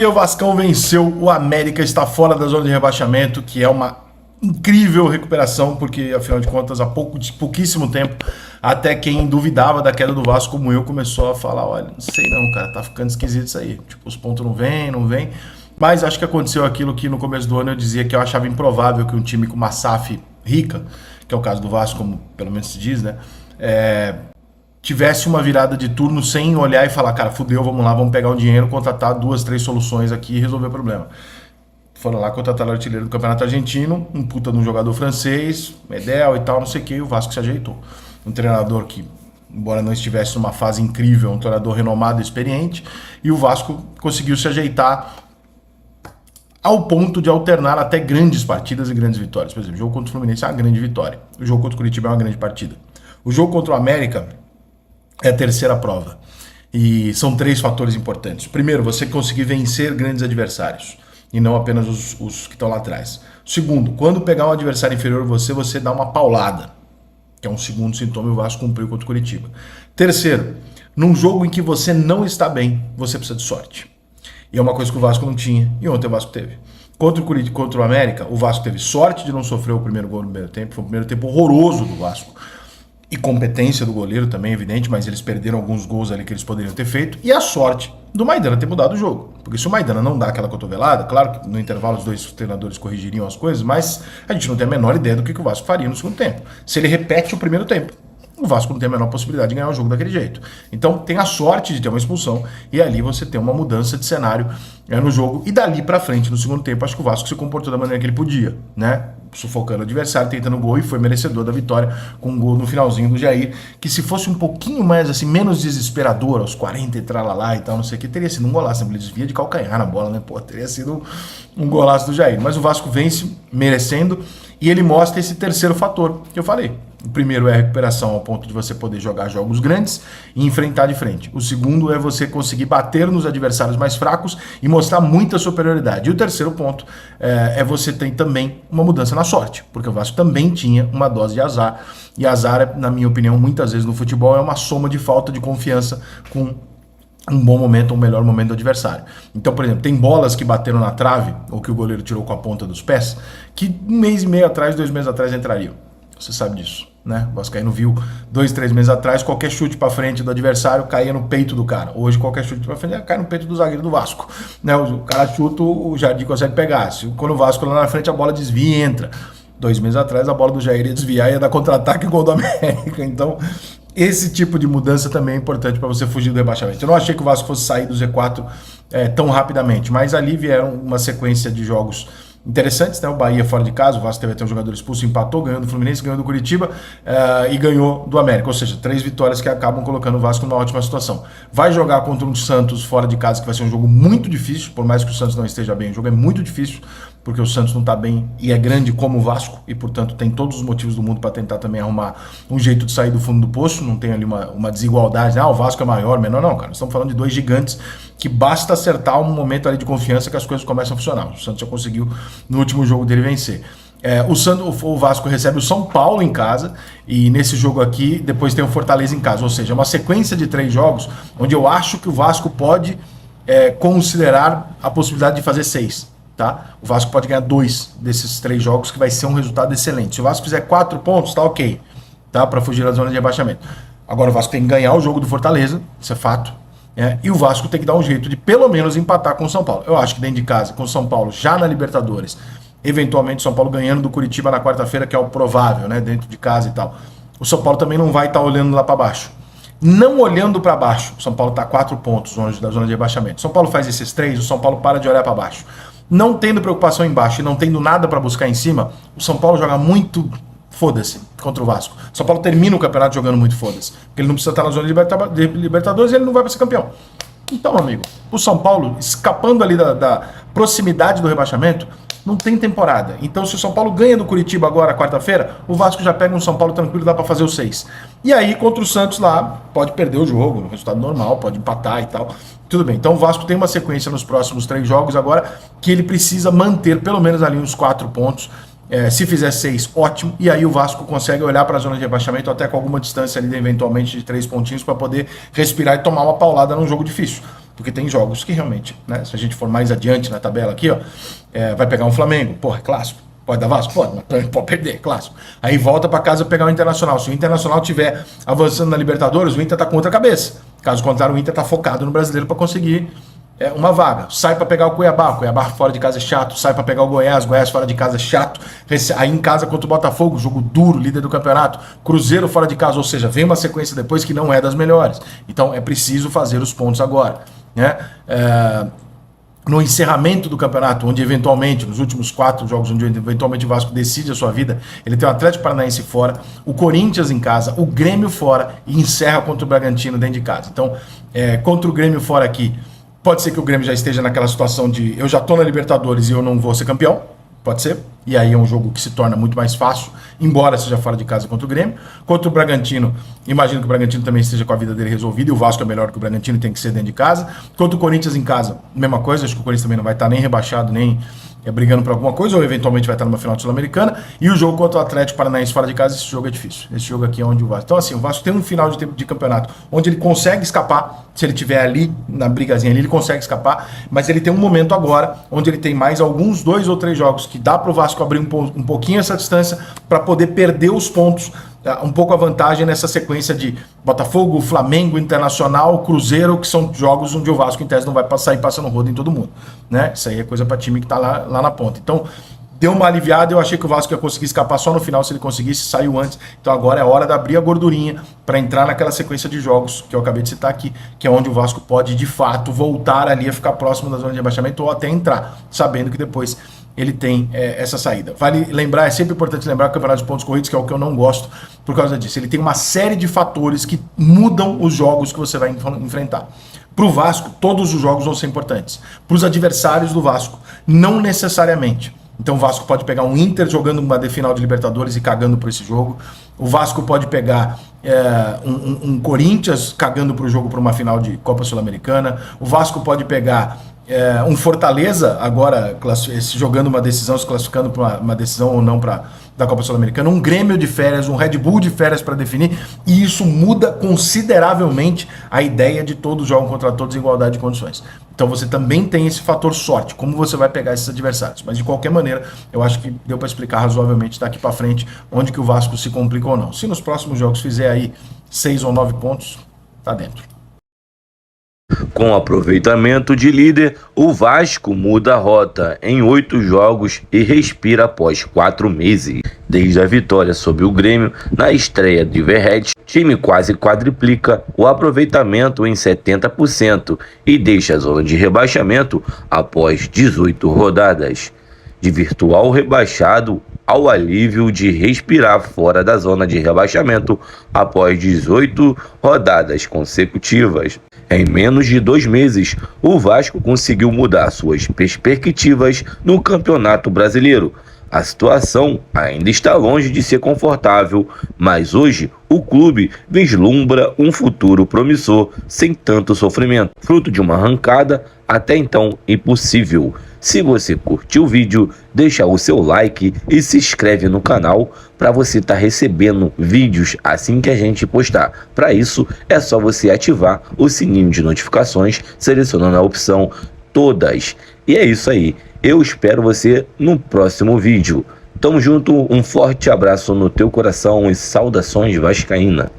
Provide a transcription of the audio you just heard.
E o Vascão venceu, o América está fora da zona de rebaixamento, que é uma incrível recuperação, porque afinal de contas há pouquíssimo tempo, até quem duvidava da queda do Vasco como eu começou a falar, olha, não sei não, cara, tá ficando esquisito isso aí, tipo, os pontos não vem, mas acho que aconteceu aquilo que no começo do ano eu dizia que eu achava improvável que um time com uma SAF rica, que é o caso do Vasco, como pelo menos se diz, né, tivesse uma virada de turno sem olhar e falar, cara, fudeu, vamos lá, vamos pegar o dinheiro, contratar 2, 3 soluções aqui e resolver o problema. Foram lá contratar o artilheiro do Campeonato Argentino, um puta de um jogador francês, Medel e tal, não sei o que, e o Vasco se ajeitou. Um treinador que, embora não estivesse numa fase incrível, um treinador renomado e experiente, e o Vasco conseguiu se ajeitar ao ponto de alternar até grandes partidas e grandes vitórias. Por exemplo, o jogo contra o Fluminense é uma grande vitória, o jogo contra o Curitiba é uma grande partida. O jogo contra o América é a terceira prova. E são 3 fatores importantes. Primeiro, você conseguir vencer grandes adversários e não apenas os que estão lá atrás. Segundo, quando pegar um adversário inferior a você dá uma paulada, que é um segundo sintoma, e o Vasco cumpriu contra o Curitiba. Terceiro, num jogo em que você não está bem, você precisa de sorte. E é uma coisa que o Vasco não tinha, e ontem o Vasco teve. Contra o América, o Vasco teve sorte de não sofrer o primeiro gol no primeiro tempo, foi um primeiro tempo horroroso do Vasco. E competência do goleiro também, evidente, mas eles perderam alguns gols ali que eles poderiam ter feito. E a sorte do Maidana ter mudado o jogo. Porque se o Maidana não dá aquela cotovelada, claro que no intervalo os 2 treinadores corrigiriam as coisas, mas a gente não tem a menor ideia do que o Vasco faria no segundo tempo. Se ele repete o primeiro tempo, o Vasco não tem a menor possibilidade de ganhar o jogo daquele jeito. Então tem a sorte de ter uma expulsão e ali você tem uma mudança de cenário no jogo. E dali pra frente, no segundo tempo, acho que o Vasco se comportou da maneira que ele podia, né? Sufocando o adversário, tentando o gol e foi merecedor da vitória com um gol no finalzinho do Jair, que se fosse um pouquinho mais assim, menos desesperador, aos 40 e tralalá e tal, não sei o que, teria sido um golaço, ele desvia de calcanhar na bola, né? Pô, teria sido um golaço do Jair. Mas o Vasco vence merecendo e ele mostra esse terceiro fator que eu falei. O primeiro é a recuperação ao ponto de você poder jogar jogos grandes e enfrentar de frente. O segundo é você conseguir bater nos adversários mais fracos e mostrar muita superioridade. E o terceiro ponto é você ter também uma mudança na sorte, porque o Vasco também tinha uma dose de azar. E azar, na minha opinião, muitas vezes no futebol é uma soma de falta de confiança com um bom momento, um melhor momento do adversário. Então, por exemplo, tem bolas que bateram na trave, ou que o goleiro tirou com a ponta dos pés, que 1 mês e meio atrás, 2 meses atrás entrariam. Você sabe disso, né? O Vascaíno viu 2, 3 meses atrás, qualquer chute para frente do adversário caía no peito do cara. Hoje, qualquer chute para frente cai no peito do zagueiro do Vasco. Né? O cara chuta, o Jardim consegue pegar. Quando o Vasco lá na frente, a bola desvia e entra. 2 meses atrás, a bola do Jair ia desviar e ia dar contra-ataque e gol do América. Então, esse tipo de mudança também é importante para você fugir do rebaixamento. Eu não achei que o Vasco fosse sair do Z4 tão rapidamente, mas ali vieram uma sequência de jogos interessantes, né? O Bahia fora de casa, o Vasco teve até um jogador expulso, empatou, ganhou do Fluminense, ganhou do Curitiba e ganhou do América, ou seja, 3 vitórias que acabam colocando o Vasco numa ótima situação. Vai jogar contra um Santos fora de casa, que vai ser um jogo muito difícil, por mais que o Santos não esteja bem, o jogo é muito difícil, porque o Santos não está bem e é grande como o Vasco, e portanto tem todos os motivos do mundo para tentar também arrumar um jeito de sair do fundo do poço, não tem ali uma desigualdade, o Vasco é maior, menor, não, cara, estamos falando de 2 gigantes que basta acertar um momento ali de confiança que as coisas começam a funcionar. O Santos já conseguiu no último jogo dele vencer. O Vasco recebe o São Paulo em casa e nesse jogo aqui depois tem o Fortaleza em casa, ou seja, é uma sequência de 3 jogos onde eu acho que o Vasco pode considerar a possibilidade de fazer 6. Tá? O Vasco pode ganhar 2 desses 3 jogos, que vai ser um resultado excelente. Se o Vasco fizer 4 pontos, tá ok, tá? Para fugir da zona de rebaixamento. Agora o Vasco tem que ganhar o jogo do Fortaleza, isso é fato. E o Vasco tem que dar um jeito de pelo menos empatar com o São Paulo. Eu acho que dentro de casa, com o São Paulo já na Libertadores, eventualmente o São Paulo ganhando do Curitiba na quarta-feira, que é o provável, né? Dentro de casa e tal. O São Paulo também não vai estar olhando lá para baixo. Não olhando para baixo, o São Paulo está 4 pontos longe da zona de rebaixamento. O São Paulo faz esses 3, o São Paulo para de olhar para baixo. Não tendo preocupação embaixo e não tendo nada para buscar em cima, o São Paulo joga muito foda-se contra o Vasco. O São Paulo termina o campeonato jogando muito foda-se, porque ele não precisa estar na zona de Libertadores e ele não vai para ser campeão. Então, amigo, o São Paulo, escapando ali da proximidade do rebaixamento, não tem temporada. Então, se o São Paulo ganha do Curitiba agora, quarta-feira, o Vasco já pega um São Paulo tranquilo, dá para fazer os 6. E aí, contra o Santos lá, pode perder o jogo, no resultado normal, pode empatar e tal. Tudo bem, então o Vasco tem uma sequência nos próximos 3 jogos agora que ele precisa manter pelo menos ali uns 4 pontos. Se fizer 6, ótimo. E aí o Vasco consegue olhar para a zona de rebaixamento até com alguma distância ali, eventualmente de 3 pontinhos, para poder respirar e tomar uma paulada num jogo difícil. porque tem jogos que realmente, né, se a gente for mais adiante na tabela aqui, ó, vai pegar um Flamengo, porra, é clássico. Pode dar Vasco? Pode, mas pode perder, clássico. Aí volta para casa pegar o Internacional. Se o Internacional estiver avançando na Libertadores, o Inter tá contra a cabeça. Caso contrário, o Inter tá focado no Brasileiro para conseguir uma vaga. Sai para pegar o Cuiabá fora de casa é chato. Sai para pegar o Goiás fora de casa é chato. Aí em casa contra o Botafogo, jogo duro, líder do campeonato. Cruzeiro fora de casa, ou seja, vem uma sequência depois que não é das melhores. Então é preciso fazer os pontos agora, né? No encerramento do campeonato, onde eventualmente, nos últimos 4 jogos, onde eventualmente o Vasco decide a sua vida, ele tem o Atlético Paranaense fora, o Corinthians em casa, o Grêmio fora e encerra contra o Bragantino dentro de casa. Então, contra o Grêmio fora aqui, pode ser que o Grêmio já esteja naquela situação de eu já estou na Libertadores e eu não vou ser campeão, pode ser, e aí é um jogo que se torna muito mais fácil, embora seja fora de casa contra o Grêmio. Contra o Bragantino, imagino que o Bragantino também esteja com a vida dele resolvida, e o Vasco é melhor que o Bragantino, tem que ser dentro de casa. Contra o Corinthians em casa, mesma coisa, acho que o Corinthians também não vai estar nem rebaixado, nem brigando por alguma coisa, ou eventualmente vai estar numa final de Sul-Americana. E o jogo contra o Atlético Paranaense fora de casa, esse jogo é difícil. Esse jogo aqui é onde o Vasco... Então assim, o Vasco tem um final de campeonato onde ele consegue escapar, se ele estiver ali, na brigazinha ali, ele consegue escapar, mas ele tem um momento agora, onde ele tem mais alguns 2 ou 3 jogos que dá para o Vasco abrir um pouquinho essa distância para poder perder os pontos, um pouco a vantagem nessa sequência de Botafogo, Flamengo, Internacional, Cruzeiro, que são jogos onde o Vasco em tese não vai sair passando rodo em todo mundo, né? Isso aí é coisa para time que tá lá na ponta. Então, deu uma aliviada, eu achei que o Vasco ia conseguir escapar só no final, se ele conseguisse, saiu antes. Então agora é hora de abrir a gordurinha para entrar naquela sequência de jogos que eu acabei de citar aqui, que é onde o Vasco pode, de fato, voltar ali a ficar próximo da zona de rebaixamento ou até entrar, sabendo que depois ele tem essa saída. Vale lembrar, é sempre importante lembrar que o campeonato de pontos corridos, que é o que eu não gosto por causa disso, ele tem uma série de fatores que mudam os jogos que você vai enfrentar. Para o Vasco, todos os jogos vão ser importantes. Para os adversários do Vasco, não necessariamente. Então o Vasco pode pegar um Inter jogando uma final de Libertadores e cagando por esse jogo. O Vasco pode pegar um Corinthians cagando para o jogo para uma final de Copa Sul-Americana. O Vasco pode pegar um Fortaleza agora jogando uma decisão, se classificando para uma decisão ou não da Copa Sul-Americana, um Grêmio de férias, um Red Bull de férias para definir, e isso muda consideravelmente a ideia de todos jogam contra todos em igualdade de condições. Então você também tem esse fator sorte, como você vai pegar esses adversários. Mas de qualquer maneira, eu acho que deu para explicar razoavelmente daqui para frente onde que o Vasco se complica ou não. Se nos próximos jogos fizer aí 6 ou 9 pontos, tá dentro. Com aproveitamento de líder, o Vasco muda a rota em 8 jogos e respira após 4 meses. Desde a vitória sobre o Grêmio na estreia de Verratti, o time quase quadriplica o aproveitamento em 70% e deixa a zona de rebaixamento após 18 rodadas. De virtual rebaixado ao alívio de respirar fora da zona de rebaixamento após 18 rodadas consecutivas. Em menos de 2 meses, o Vasco conseguiu mudar suas perspectivas no Campeonato Brasileiro. A situação ainda está longe de ser confortável, mas hoje o clube vislumbra um futuro promissor sem tanto sofrimento, fruto de uma arrancada até então impossível. Se você curtiu o vídeo, deixa o seu like e se inscreve no canal para você estar recebendo vídeos assim que a gente postar. Para isso, é só você ativar o sininho de notificações, selecionando a opção todas. E é isso aí. Eu espero você no próximo vídeo. Tamo junto, um forte abraço no teu coração e saudações vascaína.